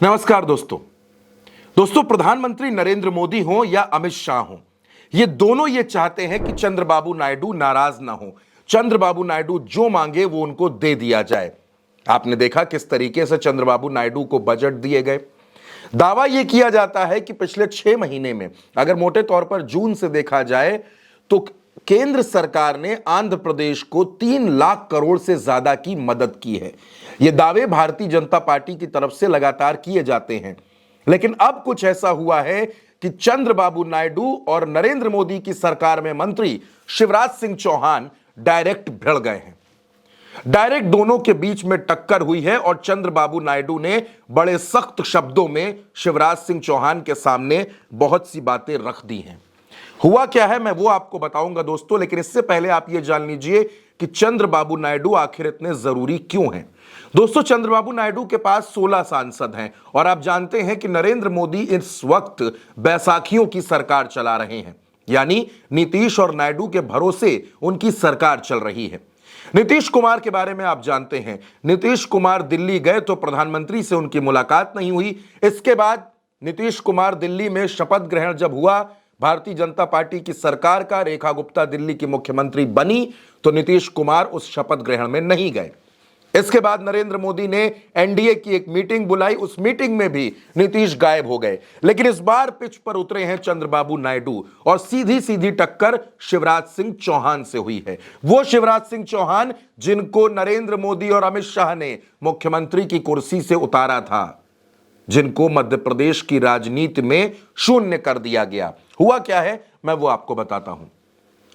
नमस्कार दोस्तों प्रधानमंत्री नरेंद्र मोदी हो या अमित शाह हो, ये दोनों ये चाहते हैं कि चंद्रबाबू नायडू नाराज ना हो। चंद्रबाबू नायडू जो मांगे वो उनको दे दिया जाए। आपने देखा किस तरीके से चंद्रबाबू नायडू को बजट दिए गए। दावा यह किया जाता है कि पिछले 6 महीने में, अगर मोटे तौर पर जून से देखा जाए, तो केंद्र सरकार ने आंध्र प्रदेश को 3 लाख करोड़ से ज्यादा की मदद की है। ये दावे भारतीय जनता पार्टी की तरफ से लगातार किए जाते हैं, लेकिन अब कुछ ऐसा हुआ है कि चंद्रबाबू नायडू और नरेंद्र मोदी की सरकार में मंत्री शिवराज सिंह चौहान डायरेक्ट भिड़ गए हैं। डायरेक्ट दोनों के बीच में टक्कर हुई है और चंद्रबाबू नायडू ने बड़े सख्त शब्दों में शिवराज सिंह चौहान के सामने बहुत सी बातें रख दी हैं। हुआ क्या है मैं वो आपको बताऊंगा दोस्तों, लेकिन इससे पहले आप ये जान लीजिए कि चंद्रबाबू नायडू आखिर इतने जरूरी क्यों हैं। दोस्तों, चंद्रबाबू नायडू के पास 16 सांसद हैं और आप जानते हैं कि नरेंद्र मोदी इस वक्त बैसाखियों की सरकार चला रहे हैं, यानी नीतीश और नायडू के भरोसे उनकी सरकार चल रही है। नीतीश कुमार के बारे में आप जानते हैं, नीतीश कुमार दिल्ली गए तो प्रधानमंत्री से उनकी मुलाकात नहीं हुई। इसके बाद नीतीश कुमार दिल्ली में शपथ ग्रहण जब हुआ भारतीय जनता पार्टी की सरकार का, रेखा गुप्ता दिल्ली की मुख्यमंत्री बनी, तो नीतीश कुमार उस शपथ ग्रहण में नहीं गए। इसके बाद नरेंद्र मोदी ने एनडीए की एक मीटिंग बुलाई, उस मीटिंग में भी नीतीश गायब हो गए। लेकिन इस बार पिच पर उतरे हैं चंद्रबाबू नायडू और सीधी सीधी टक्कर शिवराज सिंह चौहान से हुई है। वो शिवराज सिंह चौहान जिनको नरेंद्र मोदी और अमित शाह ने मुख्यमंत्री की कुर्सी से उतारा था, जिनको मध्य प्रदेश की राजनीति में शून्य कर दिया गया। हुआ क्या है मैं वो आपको बताता हूं।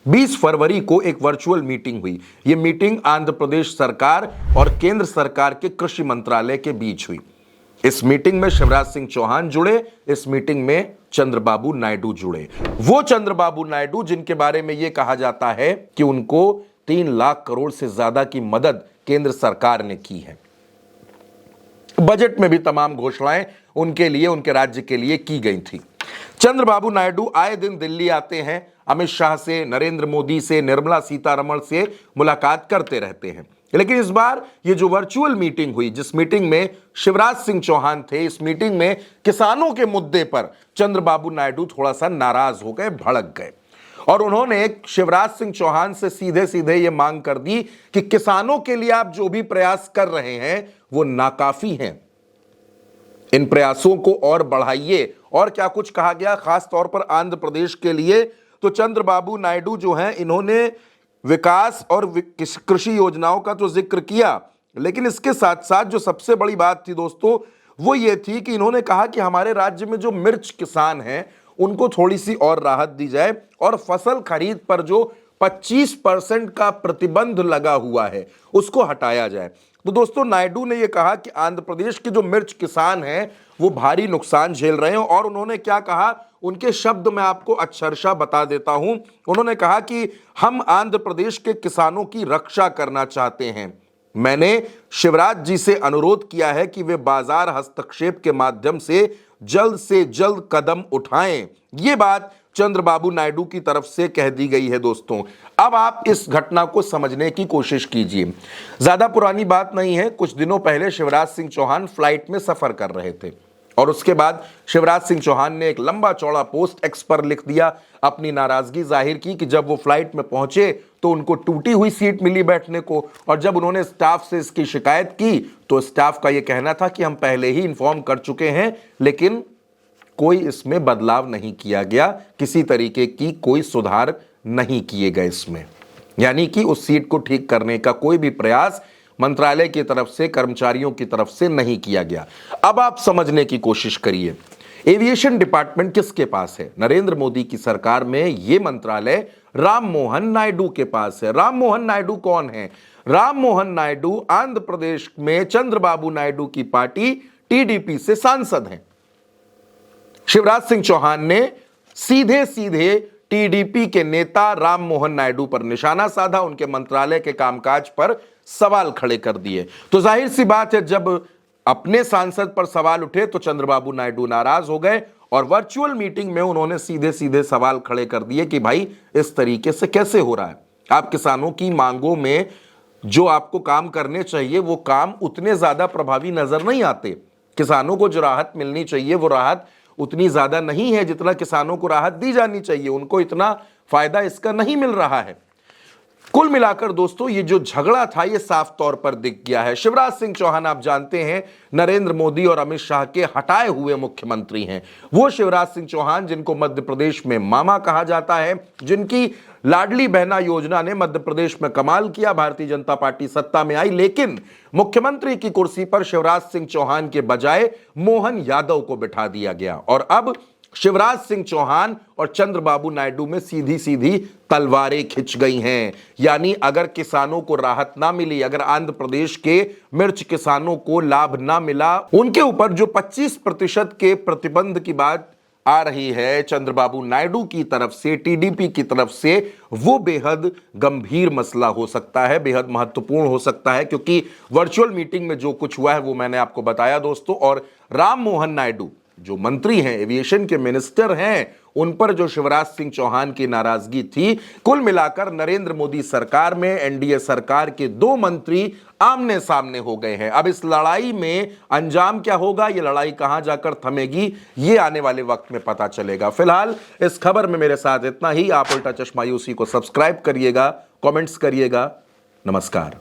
20 फरवरी को एक वर्चुअल मीटिंग हुई। यह मीटिंग आंध्र प्रदेश सरकार और केंद्र सरकार के कृषि मंत्रालय के बीच हुई। इस मीटिंग में शिवराज सिंह चौहान जुड़े, इस मीटिंग में चंद्रबाबू नायडू जुड़े। वो चंद्रबाबू नायडू जिनके बारे में यह कहा जाता है कि उनको 3 लाख करोड़ से ज्यादा की मदद केंद्र सरकार ने की है। बजट में भी तमाम घोषणाएं उनके लिए, उनके राज्य के लिए की गई थी। चंद्रबाबू नायडू आए दिन दिल्ली आते हैं, अमित शाह से, नरेंद्र मोदी से, निर्मला सीतारमण से मुलाकात करते रहते हैं। लेकिन इस बार ये जो वर्चुअल मीटिंग हुई, जिस मीटिंग में शिवराज सिंह चौहान थे, इस मीटिंग में किसानों के मुद्दे पर चंद्रबाबू नायडू थोड़ा सा नाराज हो गए, भड़क गए और उन्होंने शिवराज सिंह चौहान से सीधे सीधे ये मांग कर दी कि किसानों के लिए आप जो भी प्रयास कर रहे हैं वो नाकाफी हैं, इन प्रयासों को और बढ़ाइए। और क्या कुछ कहा गया खास तौर पर आंध्र प्रदेश के लिए, तो चंद्रबाबू नायडू जो हैं इन्होंने विकास और कृषि योजनाओं का तो जिक्र किया, लेकिन इसके साथ साथ जो सबसे बड़ी बात थी दोस्तों वो ये थी कि इन्होंने कहा कि हमारे राज्य में जो मिर्च किसान हैं उनको थोड़ी सी और राहत दी जाए और फसल खरीद पर जो 25% का प्रतिबंध लगा हुआ है उसको हटाया जाए। तो दोस्तों, नायडू ने यह कहा कि आंध्र प्रदेश के जो मिर्च किसान हैं वो भारी नुकसान झेल रहे हैं और उन्होंने क्या कहा, उनके शब्द मैं आपको अक्षरशः बता देता हूं। उन्होंने कहा कि हम आंध्र प्रदेश के किसानों की रक्षा करना चाहते हैं। मैंने शिवराज जी से अनुरोध किया है कि वे बाजार हस्तक्षेप के माध्यम से जल्द कदम उठाएं। ये बात चंद्रबाबू नायडू की तरफ से कह दी गई है दोस्तों। अब आप इस घटना को समझने की कोशिश कीजिए। ज्यादा पुरानी बात नहीं है, कुछ दिनों पहले शिवराज सिंह चौहान फ्लाइट में सफर कर रहे थे और उसके बाद शिवराज सिंह चौहान ने एक लंबा चौड़ा पोस्ट एक्स पर लिख दिया, अपनी नाराजगी जाहिर की कि जब वो फ्लाइट में पहुंचे तो उनको टूटी हुई सीट मिली बैठने को, और जब उन्होंने स्टाफ से इसकी शिकायत की तो स्टाफ का यह कहना था कि हम पहले ही इन्फॉर्म कर चुके हैं, लेकिन कोई इसमें बदलाव नहीं किया गया, किसी तरीके की कोई सुधार नहीं किए गए इसमें, यानी कि उस सीट को ठीक करने का कोई भी प्रयास मंत्रालय की तरफ से, कर्मचारियों की तरफ से नहीं किया गया। अब आप समझने की कोशिश करिए, एविएशन डिपार्टमेंट किसके पास है? नरेंद्र मोदी की सरकार में यह मंत्रालय राम मोहन नायडू के पास है। राम मोहन नायडू कौन है? राम मोहन नायडू आंध्र प्रदेश में चंद्रबाबू नायडू की पार्टी टीडीपी से सांसद हैं। शिवराज सिंह चौहान ने सीधे सीधे टीडीपी के नेता राम मोहन नायडू पर निशाना साधा, उनके मंत्रालय के कामकाज पर सवाल खड़े कर दिए। तो जाहिर सी बात है, जब अपने सांसद पर सवाल उठे तो चंद्रबाबू नायडू नाराज हो गए और वर्चुअल मीटिंग में उन्होंने सीधे सीधे सवाल खड़े कर दिए कि भाई इस तरीके से कैसे हो रहा है, आप किसानों की मांगों में जो आपको काम करने चाहिए वो काम उतने ज्यादा प्रभावी नजर नहीं आते। किसानों को जो राहत मिलनी चाहिए वो राहत उतनी ज्यादा नहीं है जितना किसानों को राहत दी जानी चाहिए, उनको इतना फायदा इसका नहीं मिल रहा है। कुल मिलाकर दोस्तों ये जो झगड़ा था ये साफ तौर पर दिख गया है। शिवराज सिंह चौहान आप जानते हैं नरेंद्र मोदी और अमित शाह के हटाए हुए मुख्यमंत्री हैं। वो शिवराज सिंह चौहान जिनको मध्य प्रदेश में मामा कहा जाता है, जिनकी लाडली बहना योजना ने मध्य प्रदेश में कमाल किया, भारतीय जनता पार्टी सत्ता में आई, लेकिन मुख्यमंत्री की कुर्सी पर शिवराज सिंह चौहान के बजाय मोहन यादव को बिठा दिया गया। और अब शिवराज सिंह चौहान और चंद्रबाबू नायडू में सीधी सीधी तलवारें खिंच गई हैं। यानी अगर किसानों को राहत ना मिली, अगर आंध्र प्रदेश के मिर्च किसानों को लाभ ना मिला, उनके ऊपर जो 25% के प्रतिबंध की बात आ रही है चंद्रबाबू नायडू की तरफ से, टीडीपी की तरफ से, वो बेहद गंभीर मसला हो सकता है, बेहद महत्वपूर्ण हो सकता है, क्योंकि वर्चुअल मीटिंग में जो कुछ हुआ है वो मैंने आपको बताया दोस्तों। और राम मोहन नायडू जो मंत्री हैं, एविएशन के मिनिस्टर हैं, उन पर जो शिवराज सिंह चौहान की नाराजगी थी, कुल मिलाकर नरेंद्र मोदी सरकार में एनडीए सरकार के 2 मंत्री आमने सामने हो गए हैं। अब इस लड़ाई में अंजाम क्या होगा, ये लड़ाई कहां जाकर थमेगी, ये आने वाले वक्त में पता चलेगा। फिलहाल इस खबर में मेरे साथ इतना ही। आप उल्टा चश्मा यूसी को सब्सक्राइब करिएगा, कमेंट्स करिएगा। नमस्कार।